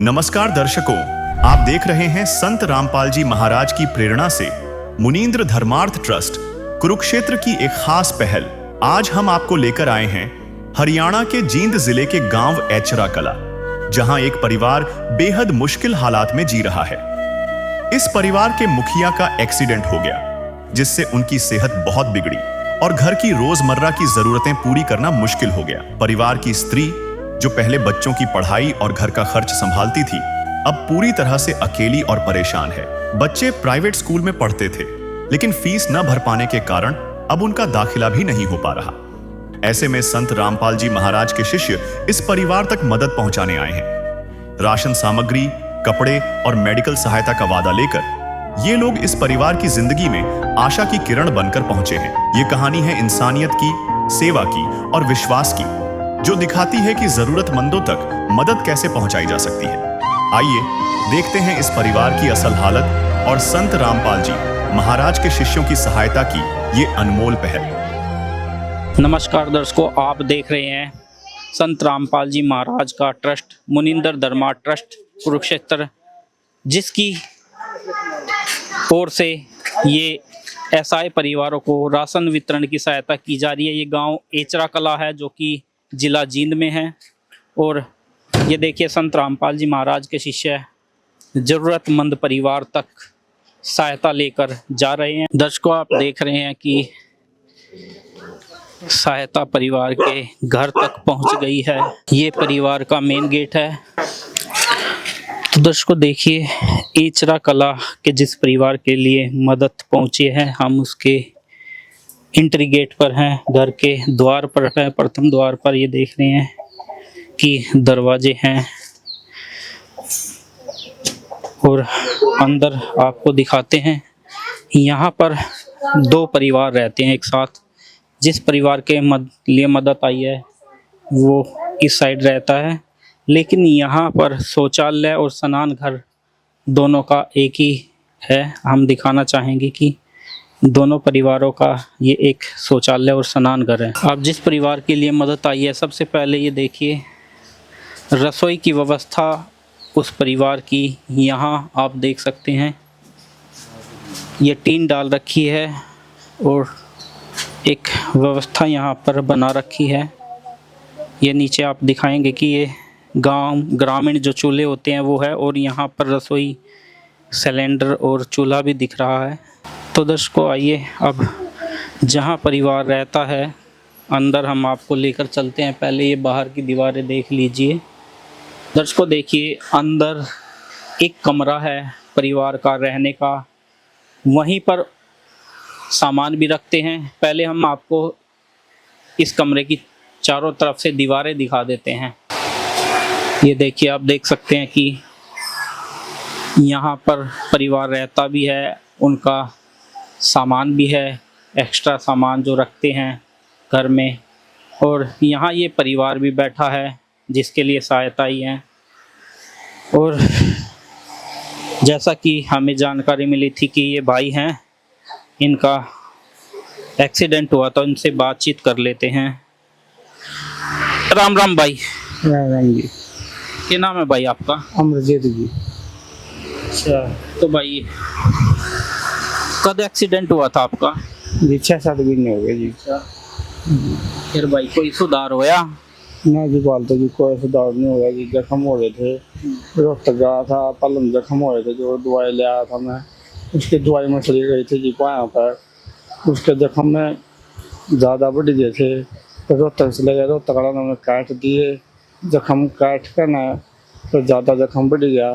नमस्कार दर्शकों, आप देख रहे हैं संत रामपाल जी महाराज की प्रेरणा से मुनींद्र धर्मार्थ ट्रस्ट कुरुक्षेत्र की एक खास पहल। आज हम आपको लेकर आए हैं हरियाणा के जींद जिले के गांव एचरा कला, जहां एक परिवार बेहद मुश्किल हालात में जी रहा है। इस परिवार के मुखिया का एक्सीडेंट हो गया, जिससे उनकी सेहत बहुत बिगड़ी और घर की रोजमर्रा की जरूरतें पूरी करना मुश्किल हो गया। परिवार की स्त्री, जो पहले बच्चों की पढ़ाई और घर का खर्च संभालती थी, अब पूरी तरह से अकेली और परेशान है। बच्चे प्राइवेट स्कूल में पढ़ते थे, लेकिन फीस न भर पाने के कारण अब उनका दाखिला भी नहीं हो पा रहा। ऐसे में संत रामपाल जी महाराज के शिष्य इस परिवार तक मदद पहुंचाने आए हैं। राशन सामग्री, कपड़े और मेडिकल सहायता का वादा लेकर ये लोग इस परिवार की जिंदगी में आशा की किरण बनकर पहुंचे हैं। ये कहानी है इंसानियत की, सेवा की और विश्वास की, जो दिखाती है कि जरूरतमंदों तक मदद कैसे पहुंचाई जा सकती है। आइए देखते हैं इस परिवार की असल हालत और संत रामपाल जी महाराज के शिष्यों की सहायता की ये अनमोल पहल। नमस्कार दर्शकों, आप देख रहे हैं संत रामपाल जी महाराज का ट्रस्ट मुनींद्र धर्मार्थ ट्रस्ट कुरुक्षेत्र, जिसकी ओर से ये असहाय परिवारों को राशन वितरण की सहायता की जा रही है। ये गांव एचरा कला है, जो कि जिला जींद में है। और ये देखिए, संत रामपाल जी महाराज के शिष्य ज़रूरतमंद परिवार तक सहायता लेकर जा रहे हैं। दर्शकों, आप देख रहे हैं कि सहायता परिवार के घर तक पहुंच गई है। ये परिवार का मेन गेट है। तो दर्शकों देखिए, एचरा कला के जिस परिवार के लिए मदद पहुंची है, हम उसके एंट्री गेट पर हैं, घर के द्वार पर है। प्रथम द्वार पर ये देख रहे हैं कि दरवाजे हैं, और अंदर आपको दिखाते हैं। यहाँ पर दो परिवार रहते हैं एक साथ। जिस परिवार के लिए मदद आई है वो इस साइड रहता है, लेकिन यहाँ पर शौचालय और स्नान घर दोनों का एक ही है। हम दिखाना चाहेंगे कि दोनों परिवारों का ये एक शौचालय और स्नान घर है। अब जिस परिवार के लिए मदद आई है, सबसे पहले ये देखिए रसोई की व्यवस्था उस परिवार की। यहाँ आप देख सकते हैं, ये टीन डाल रखी है और एक व्यवस्था यहाँ पर बना रखी है। ये नीचे आप दिखाएंगे कि ये ग्रामीण जो चूल्हे होते हैं वो है, और यहाँ पर रसोई सिलेंडर और चूल्हा भी दिख रहा है। तो दर्शकों आइए, अब जहाँ परिवार रहता है अंदर हम आपको लेकर चलते हैं। पहले ये बाहर की दीवारें देख लीजिए। दर्शकों देखिए, अंदर एक कमरा है परिवार का रहने का, वहीं पर सामान भी रखते हैं। पहले हम आपको इस कमरे की चारों तरफ से दीवारें दिखा देते हैं। ये देखिए, आप देख सकते हैं कि यहाँ पर परिवार रहता भी है, उनका सामान भी है, एक्स्ट्रा सामान जो रखते हैं घर में। और यहाँ ये परिवार भी बैठा है जिसके लिए सहायता ही है। और जैसा कि हमें जानकारी मिली थी कि ये भाई हैं, इनका एक्सीडेंट हुआ, तो इनसे बातचीत कर लेते हैं। राम राम भाई। राम जी। क्या नाम है भाई आपका? अमरजीत जी। अच्छा, तो भाई कब एक्सीडेंट हुआ था आपका? जी 6-7 महीने हो गए जी। फिर भाई कोई सुधार होया? ना जी, तो जी कोई सुधार नहीं हो गया जी। जख्म हो गए थे, रोहतक गया था, पलम जख्म हो गए थे, जो दवाई ले आया था मैं, उसकी दवाई में चली गई थी जी पाँव पर। उसके जख्म में ज़्यादा बढ़ गए थे, तो रोहतक से ले गए। रोहतक वाला ने काट दिए, जख्म काट कर ना, तो ज़्यादा जख्म बढ़ गया।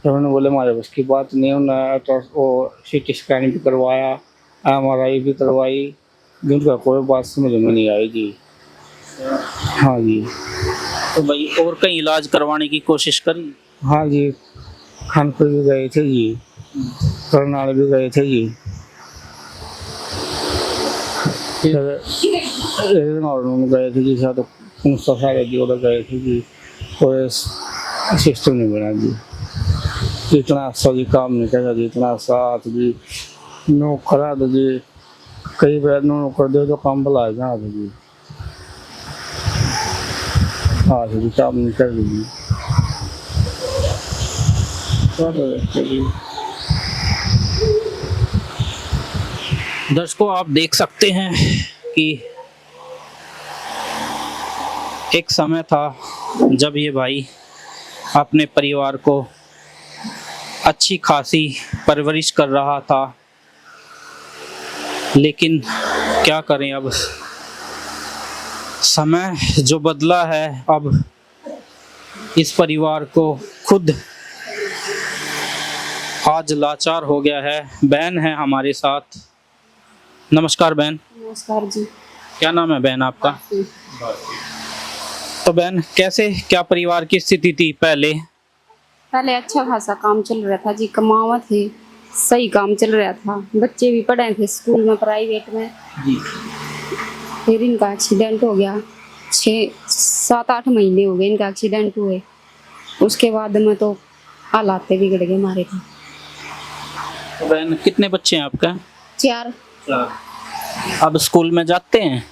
तो उन्होंने बोले हमारे बस की बात नहीं। उन्होंने तो वो CT स्कैन भी करवाया, MRI भी करवाई, जिनका कोई बात समझ में नहीं आई जी। हाँ जी। तो भाई और कहीं इलाज करवाने की कोशिश करी? हाँ जी, खानपुर भी गए थे जी, करनाल भी गए थे जी। और गए थे जी, शायद 500 साल गए थे जी। कोई सिस्टम नहीं बना जी। जितना अच्छा जी काम नहीं करेगा जी, इतना साथ जी नो करा दो जी। कई बार नो कर दो तो काम बुलाए जहाँ जी। हाँ जी, काम नहीं कर दी। दर्शकों, आप देख सकते हैं कि एक समय था जब ये भाई अपने परिवार को अच्छी खासी परवरिश कर रहा था, लेकिन क्या करें, अब समय जो बदला है, अब इस परिवार को खुद आज लाचार हो गया है। बहन है हमारे साथ। नमस्कार बहन। नमस्कार जी। क्या नाम है बहन आपका? तो बहन, कैसे क्या परिवार की स्थिति थी पहले? पहले अच्छा खासा काम चल रहा था जी, कमावा थे, सही काम चल रहा था, बच्चे भी पढ़े थे स्कूल में, प्राइवेट में जी। फिर इनका एक्सीडेंट हो गया। 6-7-8 महीने हो गए इनका एक्सीडेंट हुए। उसके बाद में तो हालात बिगड़ गए हमारे तो। तो बहन, कितने बच्चे हैं आपका? 4। अब स्कूल में जाते हैं?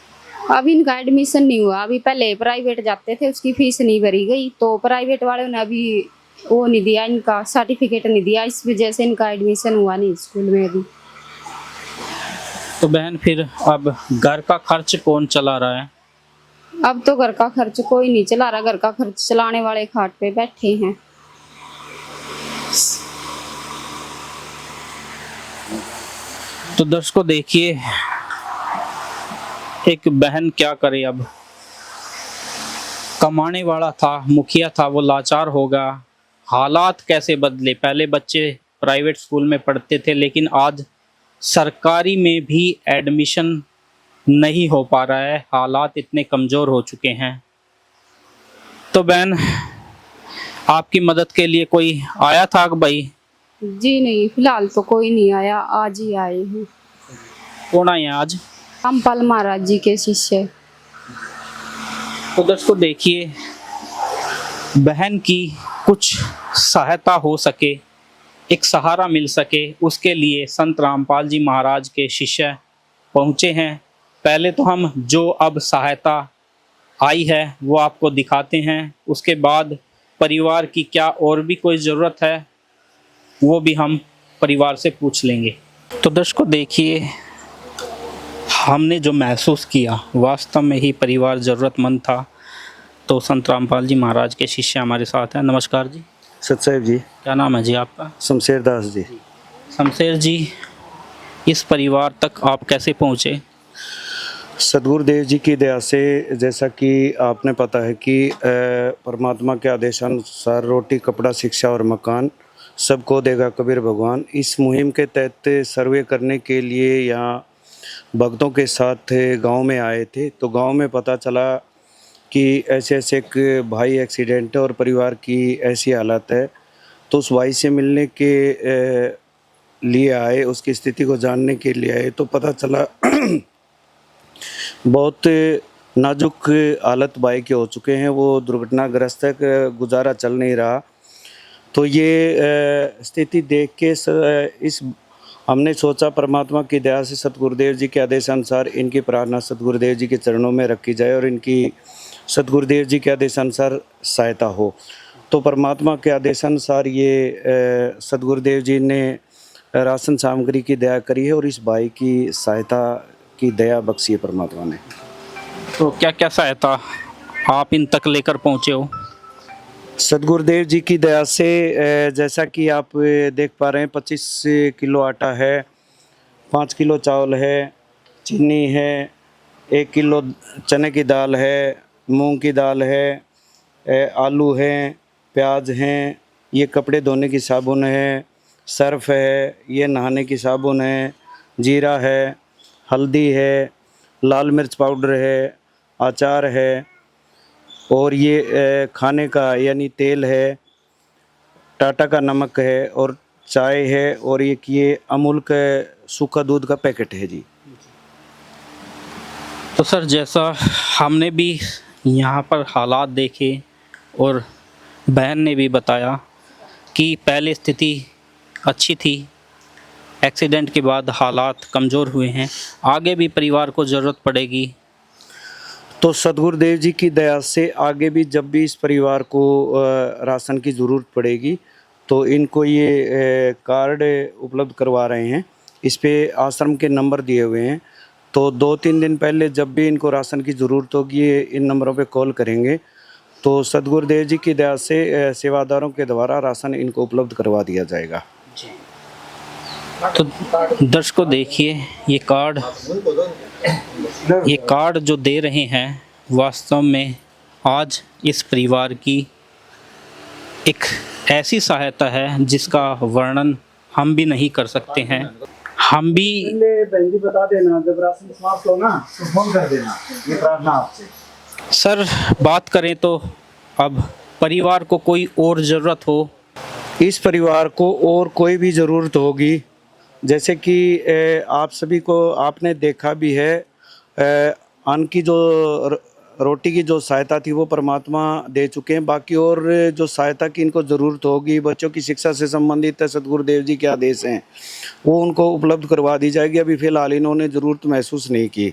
अभी इनका एडमिशन नहीं हुआ, अभी पहले प्राइवेट जाते थे, उसकी फीस नहीं भरी गई, तो प्राइवेट वालों ने अभी वो नहीं दिया, इनका सर्टिफिकेट नहीं दिया, इस वजह से इनका एडमिशन हुआ नहीं स्कूल में अभी। तो बहन, फिर अब घर का खर्च कौन चला रहा है? अब तो घर का खर्च कोई नहीं चला रहा, घर का खर्च चलाने वाले खाट पे बैठे हैं। तो दर्शकों देखिए, एक बहन क्या करे, अब कमाने वाला था, मुखिया था, वो लाचार होगा। हालात कैसे बदले, पहले बच्चे प्राइवेट स्कूल में पढ़ते थे, लेकिन आज सरकारी में भी एडमिशन नहीं हो पा रहा है, हालात इतने कमज़ोर हो चुके हैं। तो बहन, आपकी मदद के लिए कोई आया था भाई? जी नहीं, फिलहाल तो कोई नहीं आया, आज ही आए हैं। कौन आए हैं आज? रामपाल महाराज जी के शिष्य। तो दर्शकों देखिए, बहन की कुछ सहायता हो सके, एक सहारा मिल सके, उसके लिए संत रामपाल जी महाराज के शिष्य पहुँचे हैं। पहले तो हम जो अब सहायता आई है वो आपको दिखाते हैं, उसके बाद परिवार की क्या और भी कोई ज़रूरत है वो भी हम परिवार से पूछ लेंगे। तो दर्शकों देखिए, हमने जो महसूस किया, वास्तव में ही परिवार ज़रूरतमंद था। तो संत रामपाल जी महाराज के शिष्य हमारे साथ हैं। नमस्कार जी। सतसाहिब जी। क्या नाम है जी आपका? शमशेर दास जी। शमशेर जी, इस परिवार तक आप कैसे पहुँचे? सदगुरुदेव जी की दया से, जैसा कि आपने पता है कि परमात्मा के आदेशानुसार रोटी कपड़ा शिक्षा और मकान सबको देगा कबीर भगवान, इस मुहिम के तहत सर्वे करने के लिए यहाँ भक्तों के साथ गांव में आए थे। तो गांव में पता चला कि ऐसे ऐसे एक भाई एक्सीडेंट है और परिवार की ऐसी हालत है। तो उस भाई से मिलने के लिए आए, उसकी स्थिति को जानने के लिए आए, तो पता चला बहुत नाजुक हालत भाई के हो चुके हैं, वो दुर्घटनाग्रस्त है, गुजारा चल नहीं रहा। तो ये स्थिति देख के इस हमने सोचा परमात्मा की दया से सतगुरुदेव जी के आदेशानुसार इनकी प्रार्थना सतगुरुदेव जी के चरणों में रखी जाए और इनकी सतगुरुदेव जी के आदेशानुसार सहायता हो। तो परमात्मा के आदेशानुसार ये सतगुरुदेव जी ने राशन सामग्री की दया करी है और इस भाई की सहायता की दया बख्शी है परमात्मा ने। तो क्या क्या सहायता आप इन तक लेकर पहुँचे हो? सतगुरुदेव जी की दया से जैसा कि आप देख पा रहे हैं, 25 किलो आटा है, 5 किलो चावल है, चीनी है, 1 किलो चने की दाल है, मूंग की दाल है, आलू हैं, प्याज हैं, ये कपड़े धोने की साबुन है, सर्फ है, ये नहाने की साबुन है, जीरा है, हल्दी है, लाल मिर्च पाउडर है, अचार है, और ये खाने का यानी तेल है, टाटा का नमक है और चाय है, और ये अमूल का सूखा दूध का पैकेट है जी। तो सर, जैसा हमने भी यहाँ पर हालात देखे और बहन ने भी बताया कि पहले स्थिति अच्छी थी, एक्सीडेंट के बाद हालात कमज़ोर हुए हैं, आगे भी परिवार को ज़रूरत पड़ेगी। तो सतगुरुदेव जी की दया से आगे भी जब भी इस परिवार को राशन की ज़रूरत पड़ेगी तो इनको ये कार्ड उपलब्ध करवा रहे हैं। इस पे आश्रम के नंबर दिए हुए हैं, तो 2-3 दिन पहले जब भी इनको राशन की ज़रूरत होगी ये इन नंबरों पे कॉल करेंगे, तो सद्गुरुदेव जी की दया से सेवादारों के द्वारा राशन इनको उपलब्ध करवा दिया जाएगा। तो दर्शकों देखिए ये कार्ड जो दे रहे हैं वास्तव में आज इस परिवार की एक ऐसी सहायता है जिसका वर्णन हम भी नहीं कर सकते हैं। हम भी बहन जी बता देना, जब राशन समाप्त हो ना तो फोन कर देना, ये प्रार्थना आपसे। सर बात करें तो अब परिवार को कोई और ज़रूरत हो, इस परिवार को और कोई भी ज़रूरत होगी, जैसे कि आप सभी को आपने देखा भी है, अन्न की जो रोटी की जो सहायता थी वो परमात्मा दे चुके हैं। बाकी और जो सहायता की इनको ज़रूरत होगी, बच्चों की शिक्षा से संबंधित सद्गुरुदेव जी के आदेश हैं वो उनको उपलब्ध करवा दी जाएगी। अभी फ़िलहाल इन्होंने ज़रूरत महसूस नहीं की,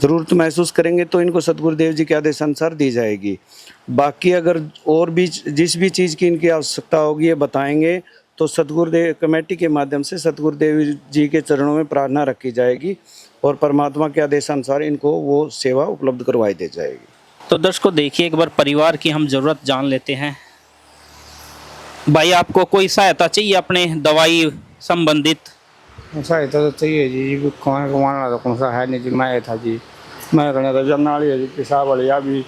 ज़रूरत महसूस करेंगे तो इनको सद्गुरुदेव जी के आदेश अनुसार दी जाएगी। बाकी अगर और भी जिस भी चीज़ की इनकी आवश्यकता होगी ये बताएंगे, तो सद्गुरुदेव कमेटी के माध्यम से सद्गुरुदेव जी के चरणों में प्रार्थना रखी जाएगी और परमात्मा के आदेशानुसार इनको वो सेवा उपलब्ध करवाई दी जाएगी। तो दर्शकों देखिए एक बार परिवार की हम ज़रूरत जान लेते हैं। भाई आपको कोई सहायता चाहिए अपने दवाई संबंधित? सहायता तो चाहिए जी, कौन कमाना तो कौन सा है नहीं जी, मैं था जी, मैं कहना था जब नाली है जी, पेशाब वाली अभी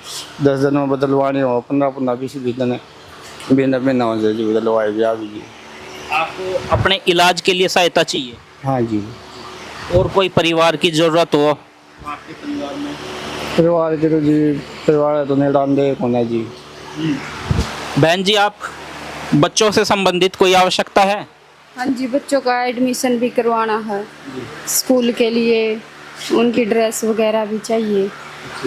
10 दिन में बदलवानी हो, 15-20 दिन महीना हो जाए जी, बदलवाए भी अभी जी। आपको अपने इलाज के लिए सहायता चाहिए? हाँ जी। और कोई परिवार की ज़रूरत हो आपके परिवार में? परिवार के तो जी परिवार तो नहीं डांदे कौन है जी। बहन जी आप बच्चों से संबंधित कोई आवश्यकता है? हाँ जी, बच्चों का एडमिशन भी करवाना है स्कूल के लिए, उनकी ड्रेस वगैरह भी चाहिए।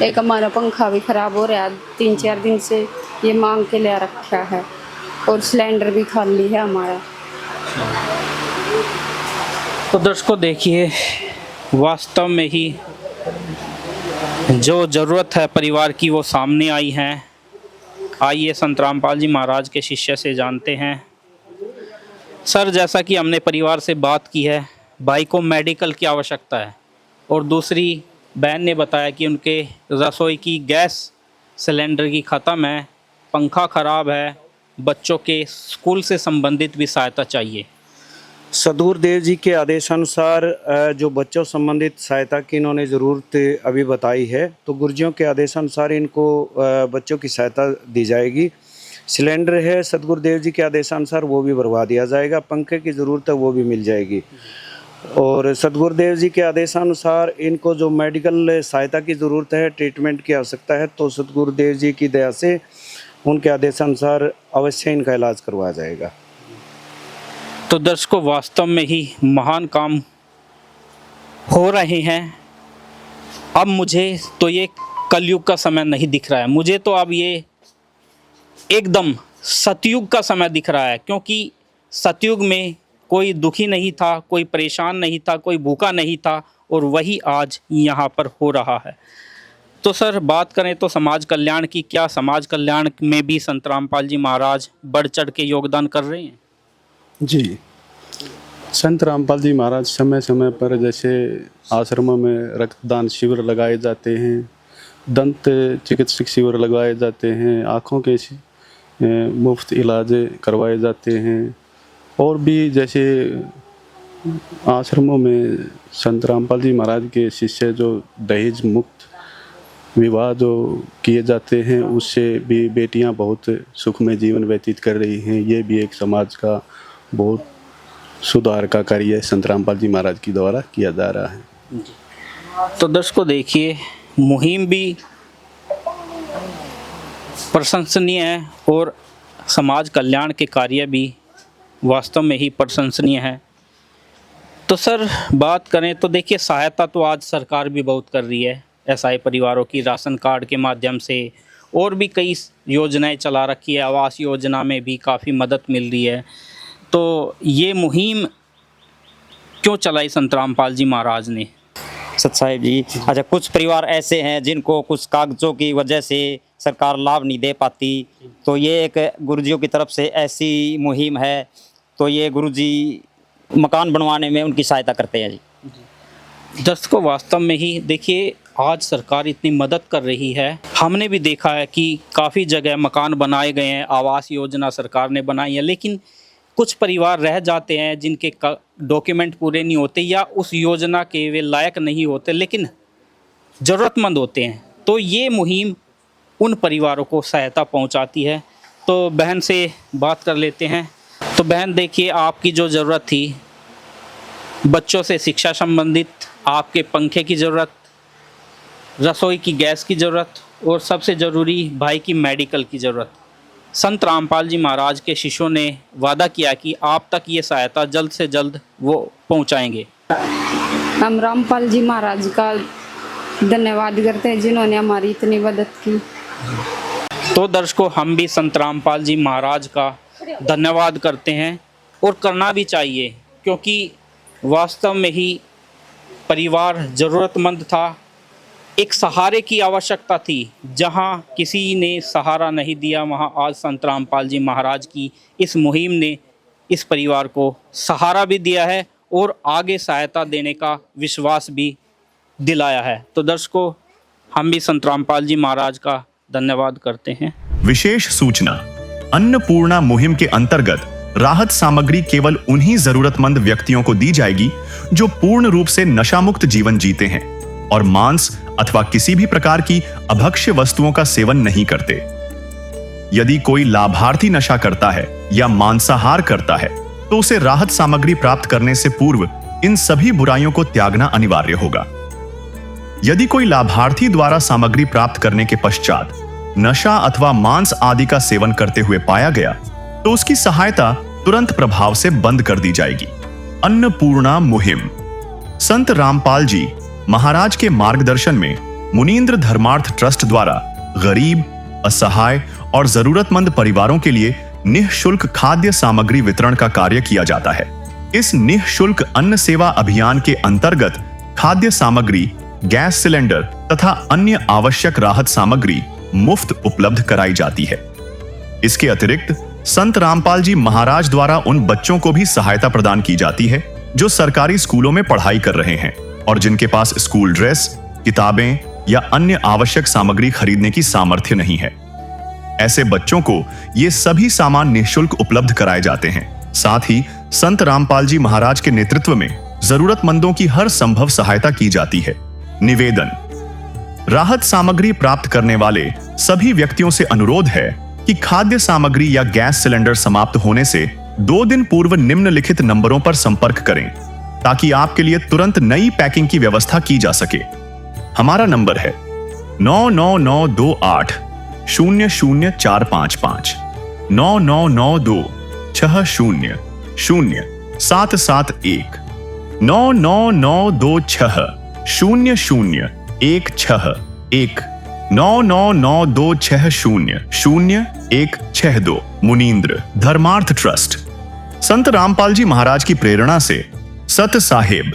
एक हमारा पंखा भी ख़राब हो रहा है 3-4 दिन से, ये मांग के ले रखा है, और सिलेंडर भी खाली है हमारा। तो दर्शकों देखिए वास्तव में ही जो ज़रूरत है परिवार की वो सामने आई है। आइए संत रामपाल जी महाराज के शिष्य से जानते हैं। सर जैसा कि हमने परिवार से बात की है, भाई को मेडिकल की आवश्यकता है और दूसरी बहन ने बताया कि उनके रसोई की गैस सिलेंडर की ख़त्म है, पंखा ख़राब है, बच्चों के स्कूल से संबंधित भी सहायता चाहिए। सद्गुरुदेव जी के आदेशानुसार जो बच्चों संबंधित सहायता की इन्होंने ज़रूरत अभी बताई है, तो गुरुजियों के आदेशानुसार इनको बच्चों की सहायता दी जाएगी। सिलेंडर है सद्गुरुदेव जी के आदेशानुसार वो भी भरवा दिया जाएगा, पंखे की ज़रूरत है वो भी मिल जाएगी। और सद्गुरुदेव जी के आदेशानुसार इनको जो मेडिकल सहायता की ज़रूरत है, ट्रीटमेंट की आवश्यकता है, तो सद्गुरुदेव जी की दया से उनके आदेशानुसार अवश्य इनका इलाज करवाया जाएगा। तो दर्शकों वास्तव में ही महान काम हो रहे हैं। अब मुझे तो ये कलयुग का समय नहीं दिख रहा है, मुझे तो अब ये एकदम सतयुग का समय दिख रहा है, क्योंकि सतयुग में कोई दुखी नहीं था, कोई परेशान नहीं था, कोई भूखा नहीं था, और वही आज यहाँ पर हो रहा है। तो सर बात करें तो समाज कल्याण की, क्या समाज कल्याण में भी संत रामपाल जी महाराज बढ़ चढ़ के योगदान कर रहे हैं? जी, संत रामपाल जी महाराज समय समय पर जैसे आश्रमों में रक्तदान शिविर लगाए जाते हैं, दंत चिकित्सक शिविर लगाए जाते हैं, आँखों के मुफ्त इलाज करवाए जाते हैं, और भी जैसे आश्रमों में संत रामपाल जी महाराज के शिष्य जो दहेज मुक्त विवाह जो किए जाते हैं, उससे भी बेटियां बहुत सुखमय जीवन व्यतीत कर रही हैं। ये भी एक समाज का बहुत सुधार का कार्य संत रामपाल जी महाराज की द्वारा किया जा रहा है। तो दर्शकों देखिए मुहिम भी प्रशंसनीय है और समाज कल्याण के कार्य भी वास्तव में ही प्रशंसनीय है। तो सर बात करें तो देखिए सहायता तो आज सरकार भी बहुत कर रही है, असहाय परिवारों की राशन कार्ड के माध्यम से, और भी कई योजनाएं चला रखी है, आवास योजना में भी काफ़ी मदद मिल रही है। तो ये मुहिम क्यों चलाई संत रामपाल जी महाराज ने? सत साहिब जी, अच्छा कुछ परिवार ऐसे हैं जिनको कुछ कागजों की वजह से सरकार लाभ नहीं दे पाती। तो ये एक गुरुजियों की तरफ से ऐसी मुहिम है, तो ये गुरुजी मकान बनवाने में उनकी सहायता करते हैं जी। दर्शकों, वास्तव में ही देखिए, आज सरकार इतनी मदद कर रही है। हमने भी देखा है कि काफ़ी जगह मकान बनाए गए हैं, आवास योजना सरकार ने बनाई है, लेकिन कुछ परिवार रह जाते हैं जिनके डॉक्यूमेंट पूरे नहीं होते या उस योजना के वे लायक नहीं होते, लेकिन ज़रूरतमंद होते हैं। तो ये मुहिम उन परिवारों को सहायता पहुंचाती है। तो बहन से बात कर लेते हैं। तो बहन, देखिए, आपकी जो ज़रूरत थी, बच्चों से शिक्षा संबंधित, आपके पंखे की ज़रूरत, रसोई की गैस की ज़रूरत और सबसे ज़रूरी भाई की मेडिकल की ज़रूरत, संत रामपाल जी महाराज के शिष्यों ने वादा किया कि आप तक ये सहायता जल्द से जल्द वो पहुंचाएंगे। हम रामपाल जी महाराज का धन्यवाद करते हैं जिन्होंने हमारी इतनी मदद की। तो दर्शकों, हम भी संत रामपाल जी महाराज का धन्यवाद करते हैं और करना भी चाहिए, क्योंकि वास्तव में ही परिवार ज़रूरतमंद था, एक सहारे की आवश्यकता थी। जहां किसी ने सहारा नहीं दिया, वहां आज संत रामपाल जी महाराज की इस मुहिम ने इस परिवार को सहारा भी दिया है और आगे सहायता देने का विश्वास भी दिलाया है। तो दर्शकों, हम भी संत रामपाल जी महाराज का धन्यवाद करते हैं। विशेष सूचना, अन्नपूर्णा मुहिम के अंतर्गत राहत सामग्री केवल उन्हीं जरूरतमंद व्यक्तियों को दी जाएगी जो पूर्ण रूप से नशा मुक्त जीवन जीते हैं और मांस अथवा किसी भी प्रकार की अभक्ष्य वस्तुओं का सेवन नहीं करते। यदि कोई लाभार्थी नशा करता है या मांसाहार करता है तो उसे राहत सामग्री प्राप्त करने से पूर्व इन सभी बुराइयों को त्यागना अनिवार्य होगा। यदि कोई लाभार्थी द्वारा सामग्री प्राप्त करने के पश्चात नशा अथवा मांस आदि का सेवन करते हुए पाया गया तो उसकी सहायता तुरंत प्रभाव से बंद कर दी जाएगी। अन्नपूर्णा मुहिम संत रामपाल जी महाराज के मार्गदर्शन में मुनींद्र धर्मार्थ ट्रस्ट द्वारा गरीब, असहाय और जरूरतमंद परिवारों के लिए निःशुल्क खाद्य सामग्री वितरण का कार्य किया जाता है। इस निःशुल्क अन्न सेवा अभियान के अंतर्गत खाद्य सामग्री, गैस सिलेंडर तथा अन्य आवश्यक राहत सामग्री मुफ्त उपलब्ध कराई जाती है। इसके अतिरिक्त संत रामपाल जी महाराज द्वारा उन बच्चों को भी सहायता प्रदान की जाती है जो सरकारी स्कूलों में पढ़ाई कर रहे हैं और जिनके पास स्कूल ड्रेस, किताबें या अन्य आवश्यक सामग्री खरीदने की सामर्थ्य नहीं है। ऐसे बच्चों को ये सभी सामान निःशुल्क उपलब्ध कराए जाते हैं। साथ ही संत रामपाल जी महाराज के नेतृत्व में जरूरतमंदों की हर संभव सहायता की जाती है। निवेदन, राहत सामग्री प्राप्त करने वाले सभी व्यक्तियों से अनुरोध है कि खाद्य सामग्री या गैस सिलेंडर समाप्त होने से 2 दिन पूर्व निम्नलिखित नंबरों पर संपर्क करें ताकि आपके लिए तुरंत नई पैकिंग की व्यवस्था की जा सके। हमारा नंबर है 99928 00455 9992 60 0771 99926 0016 99926000162 मुनींद्र धर्मार्थ ट्रस्ट। संत रामपाल जी महाराज की प्रेरणा से सत साहेब